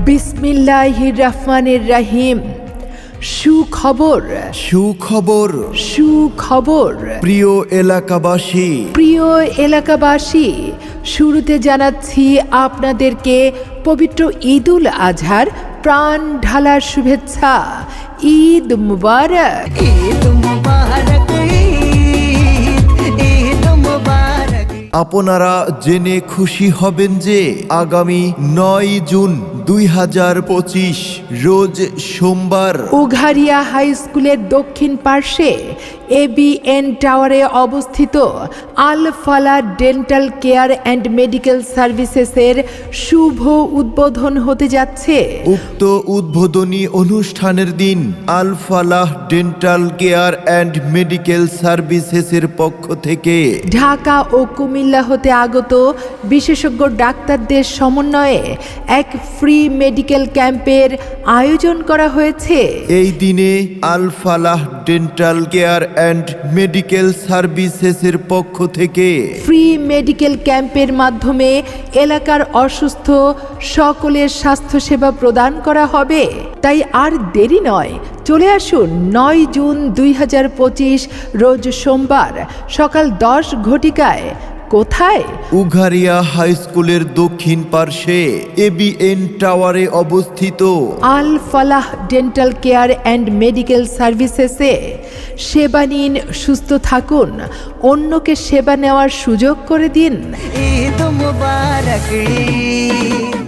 বিসমিল্লাহির রহমানির রহিম। সুখবর, সুখবর, সুখবর। প্রিয় এলাকাবাসী, প্রিয় এলাকাবাসী, শুরুতে জানাচ্ছি আপনাদেরকে পবিত্র ঈদুল আজহার প্রাণ ঢালার শুভেচ্ছা। ঈদ মুবারক। ঈদ মুবারক, ঈদ মুবারক। আপনারা জেনে খুশি হবেন যে আগামী 9 জুন 2025 রোজ সোমবার উঘারিয়া হাই স্কুলের দক্ষিণ পার্শ্বে ABN টাওয়ারে অবস্থিত Al Falah dental care and medical সার্ভিসেসের শুভ উদ্বোধন হতে যাচ্ছে। উক্ত উদ্বোধনী অনুষ্ঠানের দিন Al Falah dental care and medical সার্ভিসেসের পক্ষ থেকে ঢাকা ও কুমিল্লা হতে আগত বিশেষজ্ঞ ডাক্তারদের সমন্বয়ে এক ফ্রি মেডিকেল ক্যাম্পের আয়োজন করা হয়েছে। এই দিনে Al Falah dental care and medical সার্ভিসেসের পক্ষ থেকে ফ্রি মেডিকেল ক্যাম্পের মাধ্যমে এলাকার অসুস্থ সকলের স্বাস্থ্যসেবা প্রদান করা হবে। তাই আর দেরি নয়, চলে আসুন 9 জুন 2025 রোজ সোমবার সকাল 10 ঘটিকায়। কোথায়? উঘারিয়া হাই স্কুলের দক্ষিণ পার্শ্বে ABN টাওয়ারে অবস্থিত Al Falah dental care and medical সার্ভিসেসে। সেবা নিন, সুস্থ থাকুন, অন্যকে সেবা নেওয়ার সুযোগ করে দিন। ঈদ মুবারক, ঈদ